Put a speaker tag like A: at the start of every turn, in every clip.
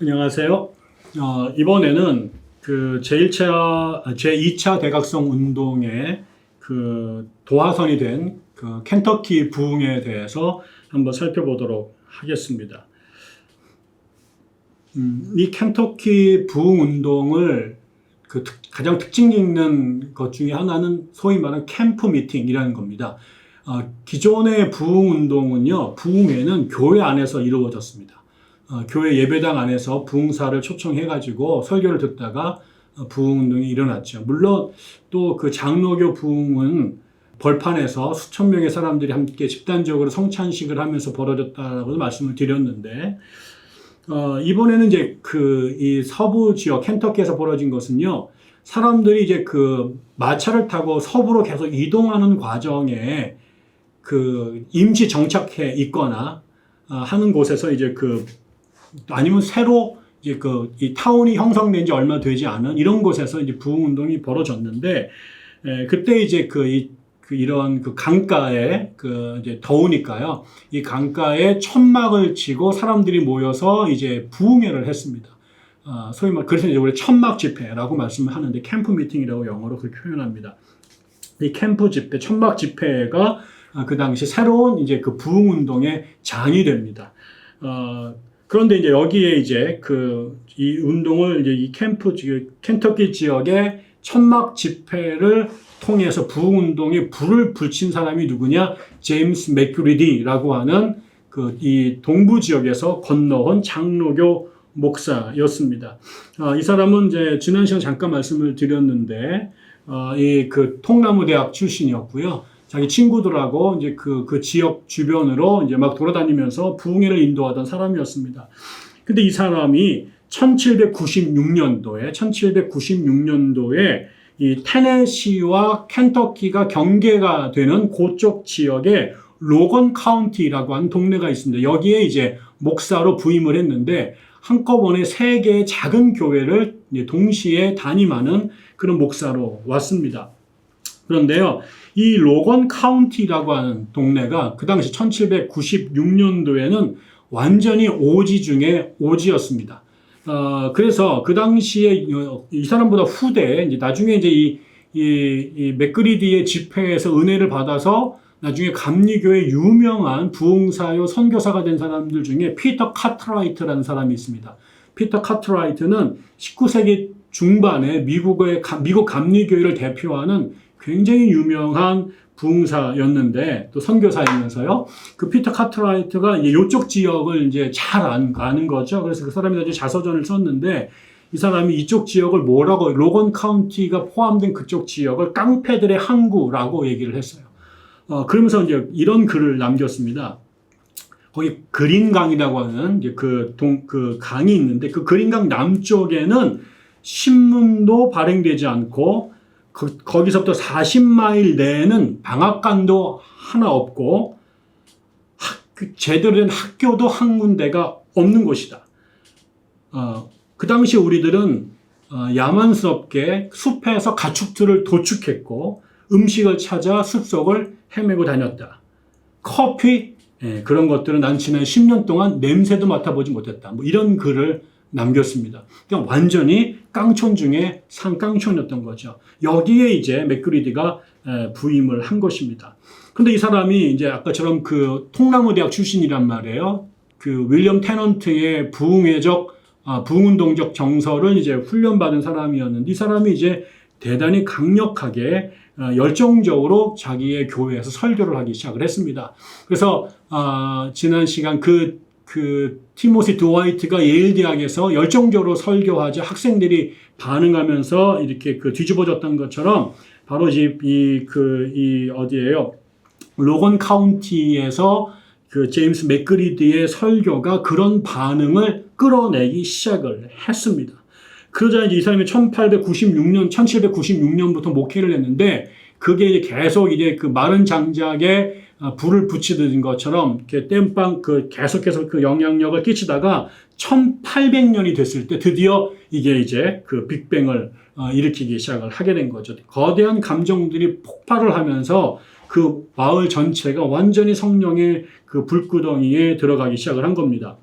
A: 안녕하세요. 이번에는 그 제2차 대각성 운동의 그 도화선이 된 그 켄터키 부흥에 대해서 한번 살펴보도록 하겠습니다. 이 켄터키 부흥 운동을 그 가장 특징 있는 것 중에 하나는 소위 말하는 캠프 미팅이라는 겁니다. 기존의 부흥 운동은요, 부흥회는 교회 안에서 이루어졌습니다. 교회 예배당 안에서 부흥사를 초청해가지고 설교를 듣다가 부흥운동이 일어났죠. 물론 또 그 장로교 부흥은 벌판에서 수천 명의 사람들이 함께 집단적으로 성찬식을 하면서 벌어졌다라고 말씀을 드렸는데, 이번에는 이제 이 서부 지역 켄터키에서 벌어진 것은요, 사람들이 이제 그 마차를 타고 서부로 계속 이동하는 과정에 그 임시 정착해 있거나 하는 곳에서 이제 아니면 새로 이제 이 타운이 형성된 지 얼마 되지 않은 이런 곳에서 이제 부흥 운동이 벌어졌는데, 그때 이제 이런 강가에 이제 더우니까요. 이 강가에 천막을 치고 사람들이 모여서 이제 부흥회를 했습니다. 소위 말 그래서 이제 우리 천막 집회라고 말씀을 하는데 캠프 미팅이라고 영어로 그렇게 표현합니다. 이 캠프 집회, 천막 집회가 그 당시 새로운 이제 그 부흥 운동의 장이 됩니다. 그런데 이제 여기에 이제 이 운동을 이제 이 켄터키 지역의 천막 집회를 통해서 부흥 운동에 불을 붙인 사람이 누구냐? 제임스 맥그리디라고 하는 이 동부 지역에서 건너온 장로교 목사였습니다. 이 사람은 이제 지난 시간 잠깐 말씀을 드렸는데, 이 통나무 대학 출신이었고요. 자기 친구들하고 이제 그 지역 주변으로 이제 막 돌아다니면서 부흥회를 인도하던 사람이었습니다. 근데 이 사람이 1796년도에 이 테네시와 켄터키가 경계가 되는 그쪽 지역에 로건 카운티라고 하는 동네가 있습니다. 여기에 이제 목사로 부임을 했는데 한꺼번에 3개의 작은 교회를 동시에 담임하는 그런 목사로 왔습니다. 그런데요, 이 로건 카운티라고 하는 동네가 그 당시 1796년도에는 완전히 오지 중에 오지였습니다. 그래서 그 당시에 이 사람보다 후대, 이제 나중에 이제 이 맥그리디의 집회에서 은혜를 받아서 나중에 감리교의 유명한 부흥사요 선교사가 된 사람들 중에 피터 카트라이트라는 사람이 있습니다. 피터 카트라이트는 19세기 중반에 미국 감리교회를 대표하는 굉장히 유명한 부흥사였는데 또 선교사이면서요. 그 피터 카트라이트가 이쪽 지역을 이제 잘 아는 거죠. 그래서 그 사람이 이제 자서전을 썼는데 이 사람이 이쪽 지역을 로건 카운티가 포함된 그쪽 지역을 깡패들의 항구라고 얘기를 했어요. 그러면서 이제 이런 글을 남겼습니다. 거기 그린강이라고 하는 이제 그 강이 있는데 그 그린강 남쪽에는 신문도 발행되지 않고 거기서부터 40마일 내에는 방앗간도 하나 없고 제대로 된 학교도 한 군데가 없는 곳이다. 그 당시 우리들은 야만스럽게 숲에서 가축들을 도축했고 음식을 찾아 숲속을 헤매고 다녔다. 커피 그런 것들은 난 지난 10년 동안 냄새도 맡아보지 못했다. 뭐 이런 글을 남겼습니다. 그냥 완전히 깡촌 중에 상깡촌이었던 거죠. 여기에 이제 맥그리디가 부임을 한 것입니다. 근데 이 사람이 이제 아까처럼 그 통나무 대학 출신이란 말이에요. 그 윌리엄 테넌트의 부흥운동적 정서를 이제 훈련받은 사람이었는데 이 사람이 이제 대단히 강력하게 열정적으로 자기의 교회에서 설교를 하기 시작을 했습니다. 그래서 지난 시간 티모시 드와이트가 예일 대학에서 열정적으로 설교하자 학생들이 반응하면서 이렇게 뒤집어졌던 것처럼 바로 어디예요? 로건 카운티에서 제임스 맥그리디의 설교가 그런 반응을 끌어내기 시작을 했습니다. 그러자 이제 이 사람이 1796년부터 목회를 했는데 그게 이제 계속 이제 마른 장작에 불을 붙이는 것처럼 이렇게 땜빵 계속해서 영향력을 끼치다가 1800년이 됐을 때 드디어 이게 이제 빅뱅을 일으키기 시작을 하게 된 거죠. 거대한 감정들이 폭발을 하면서 그 마을 전체가 완전히 성령의 불구덩이에 들어가기 시작을 한 겁니다.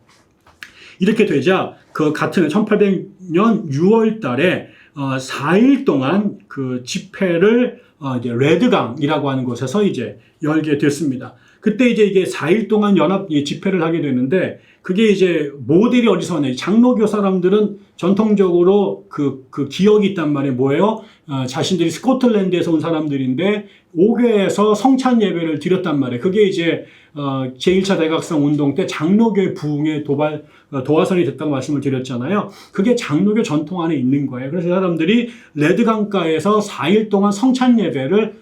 A: 이렇게 되자 그 같은 1800년 6월 달에 4일 동안 그 집회를 이제 레드강이라고 하는 곳에서 이제 열게 됐습니다. 그때 이제 이게 4일 동안 연합 집회를 하게 되는데 그게 이제 모델이 어디서 왔냐. 장로교 사람들은 전통적으로 그 기억이 있단 말이에요. 뭐예요? 자신들이 스코틀랜드에서 온 사람들인데 5교에서 성찬 예배를 드렸단 말이에요. 그게 이제 제1차 대각성 운동 때 장로교의 부흥에 도화선이 됐다고 말씀을 드렸잖아요. 그게 장로교 전통 안에 있는 거예요. 그래서 사람들이 레드강가에서 4일 동안 성찬 예배를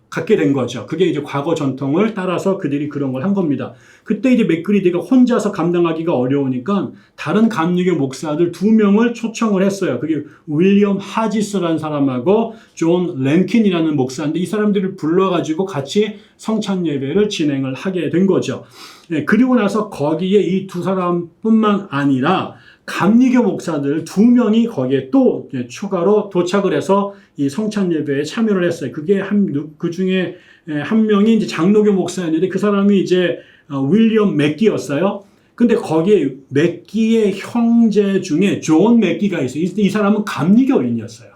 A: 갖게 된 거죠. 그게 이제 과거 전통을 따라서 그들이 그런 걸 한 겁니다. 그때 이제 맥그리디가 혼자서 감당하기가 어려우니까 다른 감리교 목사들 2명을 초청을 했어요. 그게 윌리엄 하지스라는 사람하고 존 랭킨이라는 목사인데 이 사람들을 불러가지고 같이 성찬 예배를 진행을 하게 된 거죠. 그리고 나서 거기에 이 2사람뿐만 아니라 감리교 목사들 2명이 거기에 또 추가로 도착을 해서 이 성찬 예배에 참여를 했어요. 그게 그 중에 한 명이 이제 장로교 목사였는데 그 사람이 이제 윌리엄 맥기였어요. 근데 거기에 맥기의 형제 중에 존 맥기가 있어요. 이 사람은 감리교인이었어요.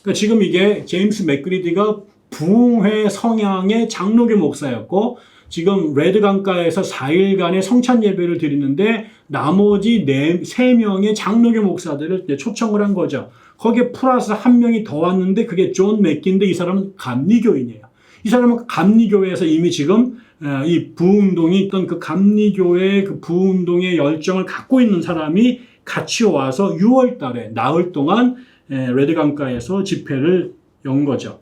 A: 그러니까 지금 이게 제임스 맥그리디가 부흥회 성향의 장로교 목사였고 지금 레드강가에서 4일간의 성찬 예배를 드리는데 나머지 3명의 장로교 목사들을 초청을 한 거죠. 거기에 플러스 1명이 더 왔는데 그게 존 맥기인데 이 사람은 감리교인이에요. 이 사람은 감리교회에서 이미 지금 이 부흥운동이 있던 그 감리교회 그 부흥운동의 열정을 갖고 있는 사람이 같이 와서 6월 달에 나흘 동안 레드강가에서 집회를 연 거죠.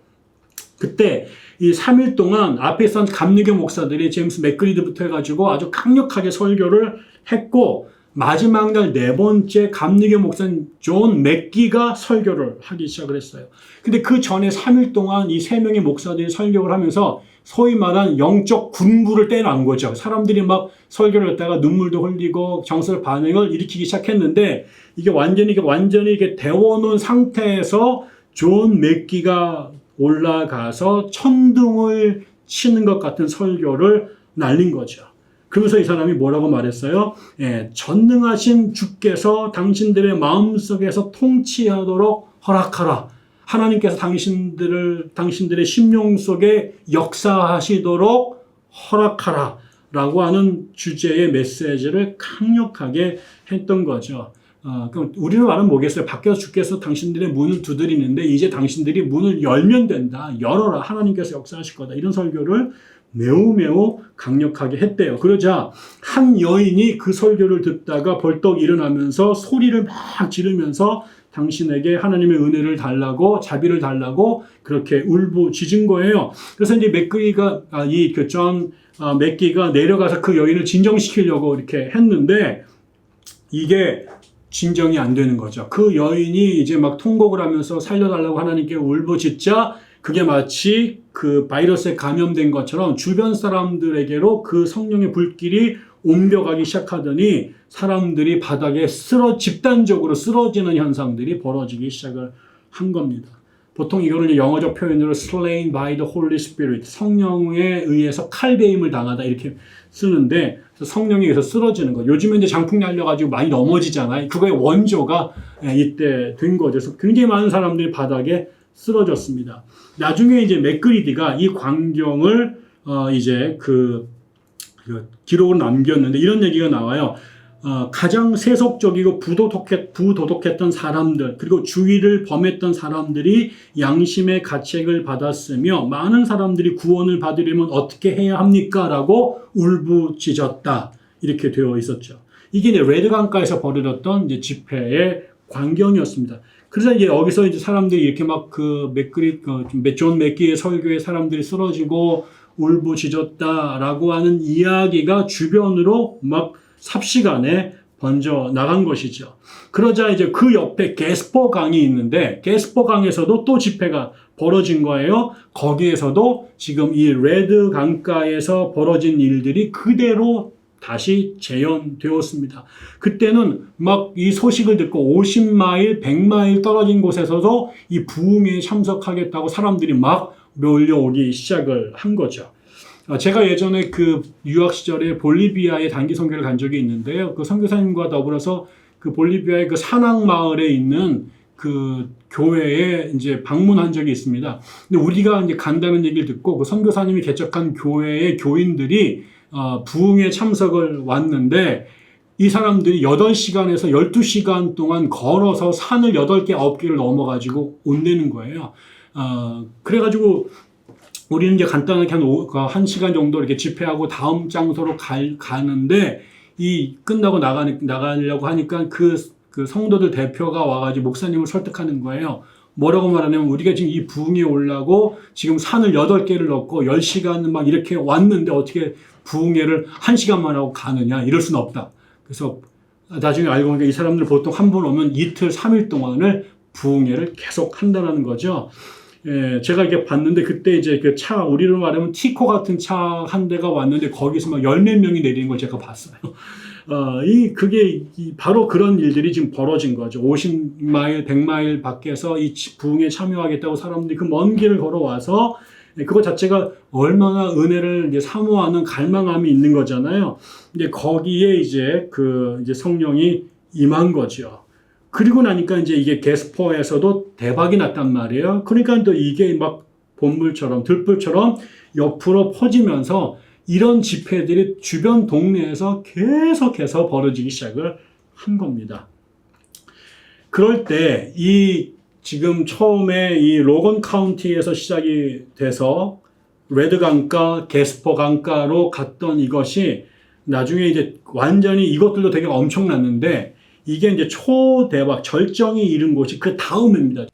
A: 그때 이 3일 동안 앞에 있던 감리교 목사들이 제임스 맥그리드부터 해가지고 아주 강력하게 설교를 했고 마지막 날 4번째 감리교 목사인 존 맥기가 설교를 하기 시작을 했어요. 근데 그 전에 3일 동안 이 3명의 목사들이 설교를 하면서 소위 말한 영적 군부를 떼어난 거죠. 사람들이 막 설교를 했다가 눈물도 흘리고 정서 반응을 일으키기 시작했는데 이게 완전히 이게 데워놓은 상태에서 존 맥기가 올라가서 천둥을 치는 것 같은 설교를 날린 거죠. 그러면서 이 사람이 뭐라고 말했어요? 전능하신 주께서 당신들의 마음속에서 통치하도록 허락하라. 하나님께서 당신들의 심령 속에 역사하시도록 허락하라. 라고 하는 주제의 메시지를 강력하게 했던 거죠. 그럼 우리는 말은 뭐겠어요? 밖에서 주께서 당신들의 문을 두드리는데 이제 당신들이 문을 열면 된다. 열어라. 하나님께서 역사하실 거다. 이런 설교를 매우 강력하게 했대요. 그러자 한 여인이 그 설교를 듣다가 벌떡 일어나면서 소리를 막 지르면서 당신에게 하나님의 은혜를 달라고 자비를 달라고 그렇게 울부짖은 거예요. 그래서 이제 맥기가 맥기가 내려가서 그 여인을 진정시키려고 이렇게 했는데 이게 진정이 안 되는 거죠. 그 여인이 이제 막 통곡을 하면서 살려달라고 하나님께 울부짖자 그게 마치 그 바이러스에 감염된 것처럼 주변 사람들에게로 그 성령의 불길이 옮겨가기 시작하더니 사람들이 바닥에 집단적으로 쓰러지는 현상들이 벌어지기 시작을 한 겁니다. 보통 이거를 영어적 표현으로 slain by the Holy Spirit, 성령에 의해서 칼베임을 당하다 이렇게 쓰는데 성령에 의해서 쓰러지는 거. 요즘에 이제 장풍 날려가지고 많이 넘어지잖아요. 그거의 원조가 이때 된 거죠. 그래서 굉장히 많은 사람들이 바닥에 쓰러졌습니다. 나중에 이제 맥그리디가 이 광경을 이제 그 기록을 남겼는데 이런 얘기가 나와요. 가장 세속적이고 부도덕했던 사람들 그리고 주의를 범했던 사람들이 양심의 가책을 받았으며 많은 사람들이 구원을 받으려면 어떻게 해야 합니까? 라고 울부짖었다. 이렇게 되어 있었죠. 이게 이제 레드강가에서 벌어졌던 이제 집회의 광경이었습니다. 그래서 이제 여기서 이제 사람들이 이렇게 막 존 맥기의 설교에 사람들이 쓰러지고 울부짖었다라고 하는 이야기가 주변으로 막 삽시간에 번져 나간 것이죠. 그러자 이제 그 옆에 게스퍼 강이 있는데 게스퍼 강에서도 또 집회가 벌어진 거예요. 거기에서도 지금 이 레드 강가에서 벌어진 일들이 그대로 다시 재현되었습니다. 그때는 막 이 소식을 듣고 50마일, 100마일 떨어진 곳에서도 이 부흥회에 참석하겠다고 사람들이 막 몰려오기 시작을 한 거죠. 제가 예전에 그 유학 시절에 볼리비아에 단기 선교를 간 적이 있는데요. 그 선교사님과 더불어서 그 볼리비아의 그 산악 마을에 있는 그 교회에 이제 방문한 적이 있습니다. 근데 우리가 이제 간다는 얘기를 듣고 그 선교사님이 개척한 교회의 교인들이 부흥에 참석을 왔는데 이 사람들이 8시간에서 12시간 동안 걸어서 산을 8개, 9개를 넘어가지고 온다는 거예요. 그래가지고 우리는 이제 간단하게 한 1시간 정도 이렇게 집회하고 다음 장소로 가는데 이 끝나고 나가려고 하니까 그 성도들 대표가 와가지고 목사님을 설득하는 거예요. 뭐라고 말하냐면 우리가 지금 이 부흥에 오려고 지금 산을 8개를 넘고 10시간 막 이렇게 왔는데 어떻게 부흥회를 1시간만 하고 가느냐. 이럴 수는 없다. 그래서 나중에 알고 보니까 이 사람들 보통 한 번 오면 이틀, 3일 동안을 부흥회를 계속 한다는 거죠. 예, 제가 이렇게 봤는데 그때 이제 그 차, 우리로 말하면 티코 같은 차 한 대가 왔는데 거기서 막 10몇 명이 내리는 걸 제가 봤어요. 그게 바로 그런 일들이 지금 벌어진 거죠. 50마일, 100마일 밖에서 이 부흥에 참여하겠다고 사람들이 그 먼 길을 걸어와서 그거 자체가 얼마나 은혜를 이제 사모하는 갈망함이 있는 거잖아요. 이제 거기에 이제 이제 성령이 임한 거죠. 그리고 나니까 이제 이게 게스퍼에서도 대박이 났단 말이에요. 그러니까 또 이게 막 본물처럼, 들불처럼 옆으로 퍼지면서 이런 집회들이 주변 동네에서 계속해서 벌어지기 시작을 한 겁니다. 그럴 때 지금 처음에 이 로건 카운티에서 시작이 돼서 레드 강가, 게스퍼 강가로 갔던 이것이 나중에 이제 완전히 이것들도 되게 엄청났는데 이게 이제 초대박, 절정이 이른 곳이 그 다음입니다.